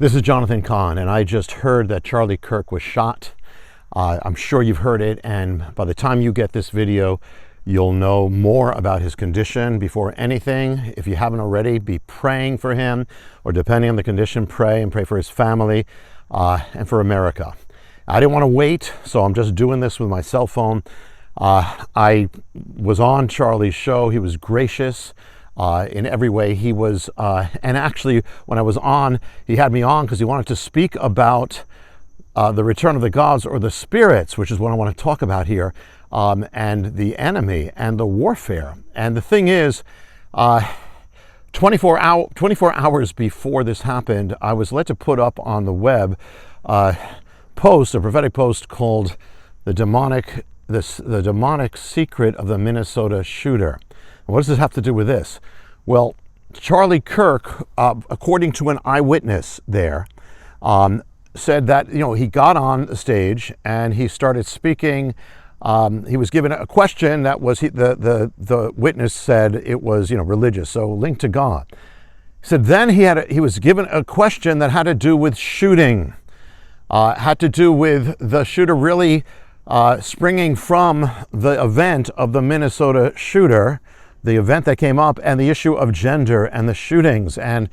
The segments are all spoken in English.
This is Jonathan Cahn, and I just heard that Charlie Kirk was shot. I'm sure you've heard it, and by the time you get this video, you'll know more about his condition. Before anything, if you haven't already, be praying for him, or depending on the condition, pray for his family and for America. I didn't want to wait, so I'm just doing this with my cell phone. I was on Charlie's show. He was gracious. In every way. He was, and actually when I was on, he had me on because he wanted to speak about the return of the gods or the spirits, which is what I want to talk about here, and the enemy and the warfare. And the thing is, 24 hours before this happened, I was led to put up on the web a prophetic post called the demonic secret of the Minnesota shooter. What does this have to do with this? Well, Charlie Kirk, according to an eyewitness there, said that he got on the stage and he started speaking. He was given a question that was the witness said it was religious, so linked to God. He said then he was given a question that had to do with shooting, had to do with the shooter really springing from the event of the Minnesota shooter. The event that came up and the issue of gender and the shootings, and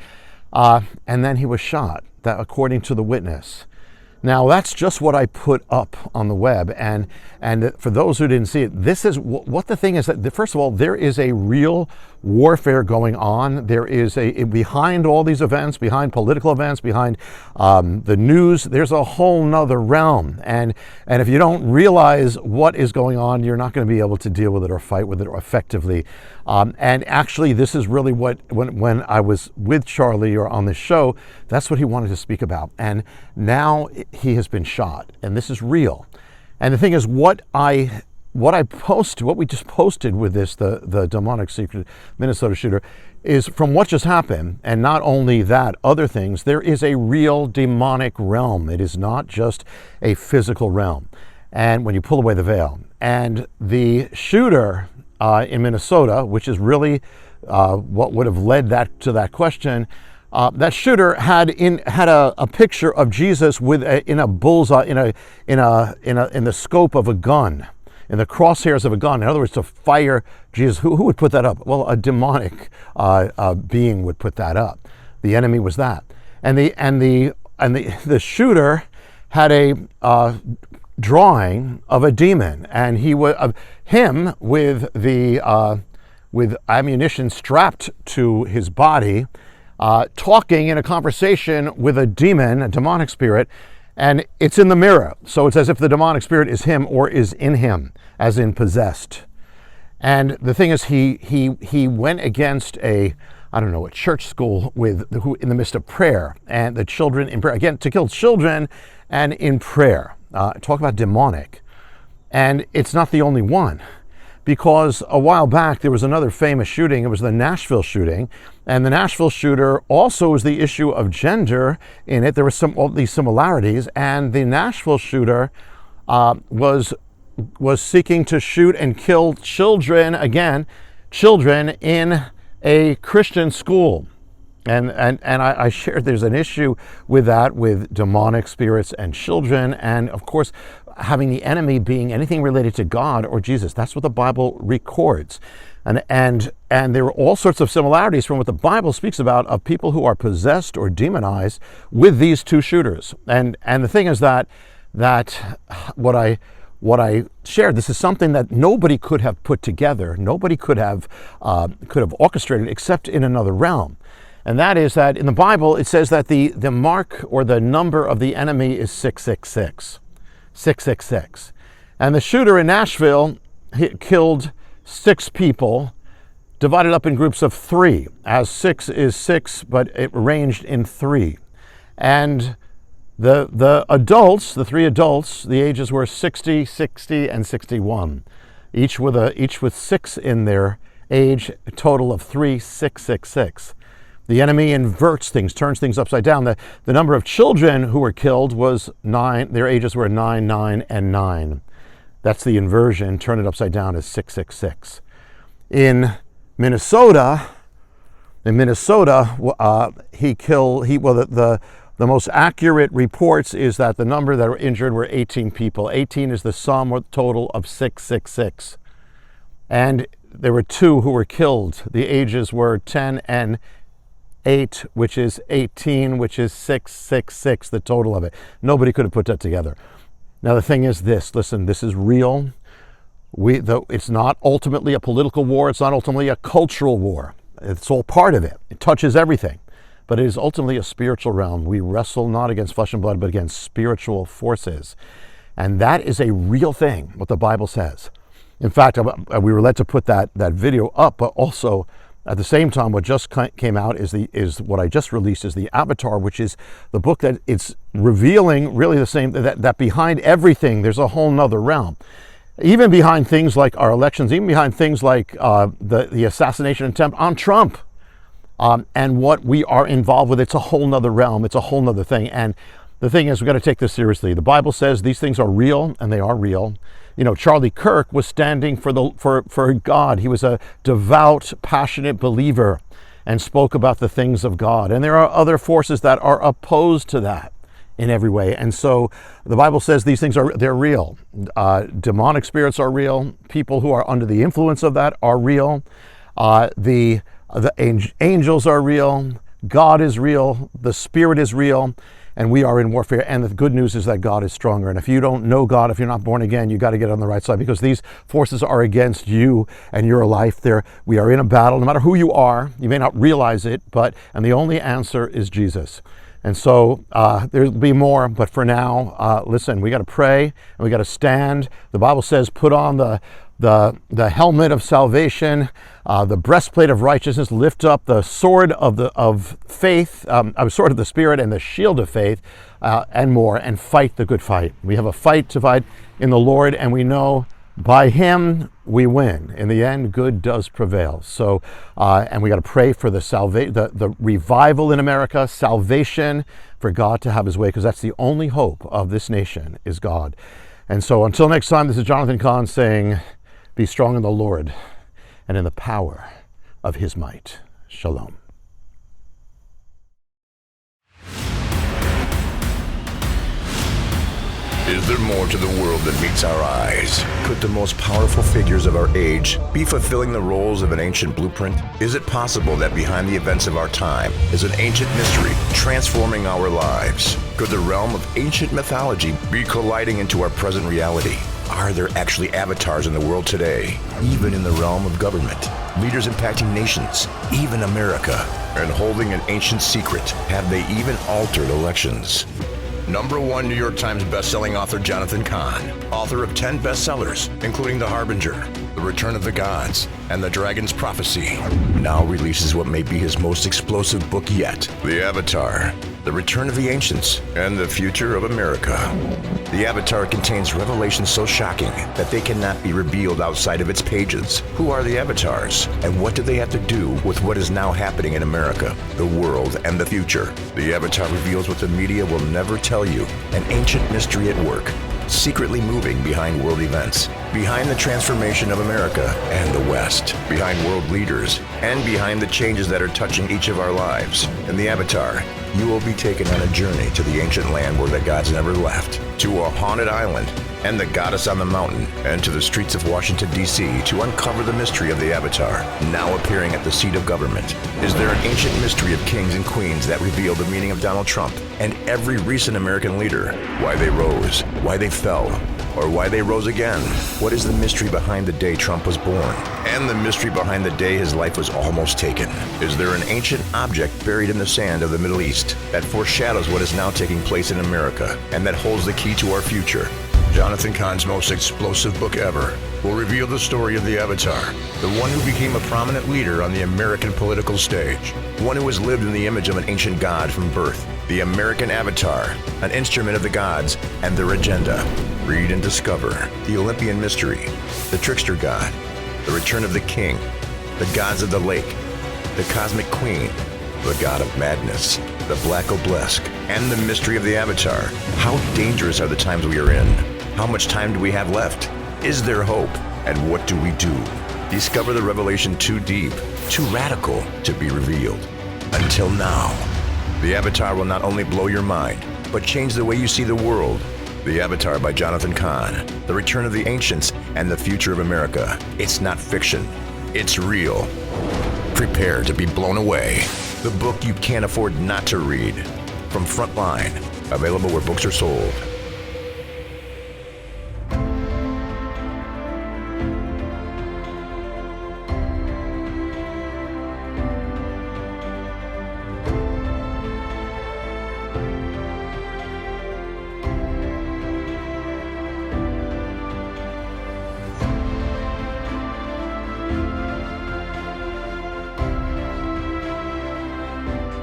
then he was shot, that according to the witness. Now that's just what I put up on the web, and for those who didn't see it, this is what the thing is, that first of all, there is a real warfare going on. There is behind all these events, behind political events, behind the news, there's a whole nother realm, and if you don't realize what is going on, you're not going to be able to deal with it or fight with it effectively. And actually, this is really what when I was with Charlie or on this show, that's what he wanted to speak about. And now he has been shot, and this is real. And the thing is, what we just posted with this, the demonic secret Minnesota shooter, is from what just happened. And not only that, other things, there is a real demonic realm. It is not just a physical realm. And when you pull away the veil, and the shooter in Minnesota, which is really what would have led to that question, that shooter had a picture of Jesus in a bullseye, in the scope of a gun, in the crosshairs of a gun. In other words, to fire Jesus. Who would put that up? Well, a demonic being would put that up. The enemy was that, and the shooter had a drawing of a demon, and him with ammunition strapped to his body, talking in a conversation with a demon, a demonic spirit, and it's in the mirror. So it's as if the demonic spirit is him or is in him, as in possessed. And the thing is, he went against a church school who in the midst of prayer, and the children in prayer, again, to kill children and in prayer. Talk about demonic. And it's not the only one, because a while back there was another famous shooting. It was the Nashville shooting, and the Nashville shooter also was the issue of gender in it. There were all these similarities, and the Nashville shooter was seeking to shoot and kill children in a Christian school. And I shared there's an issue with that, with demonic spirits and children, and of course having the enemy being anything related to God or Jesus. That's what the Bible records. And there are all sorts of similarities from what the Bible speaks about of people who are possessed or demonized with these two shooters. And the thing is that what I shared, this is something that nobody could have put together, nobody could have orchestrated except in another realm. And that is that in the Bible, it says that the mark or the number of the enemy is 666. 666. And the shooter in Nashville killed 6 people, divided up in groups of 3, as 6 is 6, but it arranged in 3. And the adults, the 3 adults, the ages were 60, 60, and 61. Each with 6 in their age, a total of 3666. The enemy inverts things, turns things upside down. The number of children who were killed was 9. Their ages were 9, 9, and 9. That's the inversion. Turn it upside down is 666. In Minnesota, the The most accurate reports is that the number that were injured were 18 people. 18 is the sum or total of 666. And there were 2 who were killed. The ages were 10 and 8, which is 18, which is 666, the total of it. Nobody could have put that together. Now the thing is this, listen, this is real. It's not ultimately a political war. It's not ultimately a cultural war. It's all part of it. It touches everything. But it is ultimately a spiritual realm. We wrestle not against flesh and blood, but against spiritual forces. And that is a real thing, what the Bible says. In fact, we were led to put that video up, but also at the same time, what just came out is what I just released is the Avatar, which is the book that it's revealing really the same, that behind everything, there's a whole nother realm. Even behind things like our elections, even behind things like the assassination attempt on Trump, and what we are involved with, it's a whole nother realm. It's a whole nother thing. And the thing is, we've got to take this seriously. The Bible says these things are real, and they are real. You know, Charlie Kirk was standing for God. He was a devout, passionate believer and spoke about the things of God. And there are other forces that are opposed to that in every way. And so the Bible says these things they're real. Demonic spirits are real. People who are under the influence of that are real. The angels are real, God is real, the Spirit is real, and we are in warfare. And the good news is that God is stronger. And if you don't know God, if you're not born again, you got to get on the right side, because these forces are against you and your life. We are in a battle, no matter who you are. You may not realize it, and the only answer is Jesus. And so there'll be more, but for now, listen, we got to pray and we got to stand. The Bible says, put on the helmet of salvation, the breastplate of righteousness, lift up the sword of faith, sword of the Spirit, and the shield of faith, and more, and fight the good fight. We have a fight to fight in the Lord, and we know by Him we win. In the end, good does prevail. So, and we got to pray for the revival in America, salvation, for God to have His way, because that's the only hope of this nation is God. And so, until next time, this is Jonathan Cahn saying, be strong in the Lord and in the power of His might. Shalom. Is there more to the world that meets our eyes? Could the most powerful figures of our age be fulfilling the roles of an ancient blueprint? Is it possible that behind the events of our time is an ancient mystery transforming our lives? Could the realm of ancient mythology be colliding into our present reality? Are there actually avatars in the world today, even in the realm of government? Leaders impacting nations, even America, and holding an ancient secret. Have they even altered elections? #1 New York Times bestselling author Jonathan Cahn, author of 10 bestsellers, including The Harbinger, The Return of the Gods, and The Dragon's Prophecy, now releases what may be his most explosive book yet, The Avatar, The Return of the Ancients, and the Future of America. The Avatar contains revelations so shocking that they cannot be revealed outside of its pages. Who are the Avatars, and what do they have to do with what is now happening in America, the world, and the future? The Avatar reveals what the media will never tell you, an ancient mystery at work, secretly moving behind world events, behind the transformation of America and the West, behind world leaders, and behind the changes that are touching each of our lives. In the Avatar, you will be taken on a journey to the ancient land where the gods never left, to a haunted island, and the goddess on the mountain, and to the streets of Washington, D.C. to uncover the mystery of the Avatar, now appearing at the seat of government. Is there an ancient mystery of kings and queens that reveal the meaning of Donald Trump and every recent American leader? Why they rose, why they fell, or why they rose again? What is the mystery behind the day Trump was born, and the mystery behind the day his life was almost taken? Is there an ancient object buried in the sand of the Middle East that foreshadows what is now taking place in America and that holds the key to our future? Jonathan Cahn's most explosive book ever will reveal the story of the Avatar, the one who became a prominent leader on the American political stage, one who has lived in the image of an ancient god from birth, the American Avatar, an instrument of the gods and their agenda. Read and discover the Olympian mystery, the trickster god, the return of the king, the gods of the lake, the cosmic queen, the god of madness, the black obelisk, and the mystery of the Avatar. How dangerous are the times we are in? How much time do we have left? Is there hope? And what do we do? Discover the revelation too deep, too radical to be revealed. Until now. The Avatar will not only blow your mind, but change the way you see the world. The Avatar by Jonathan Cahn, The Return of the Ancients and the Future of America. It's not fiction, it's real. Prepare to be blown away. The book you can't afford not to read. From Frontline, available where books are sold.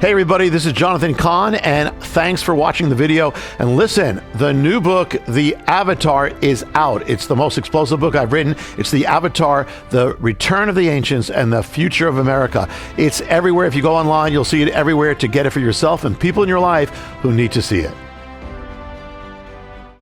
Hey everybody, this is Jonathan Cahn, and thanks for watching the video. And listen, the new book, The Avatar, is out. It's the most explosive book I've written. It's The Avatar, The Return of the Ancients and the Future of America. It's everywhere. If you go online, you'll see it everywhere to get it for yourself and people in your life who need to see it.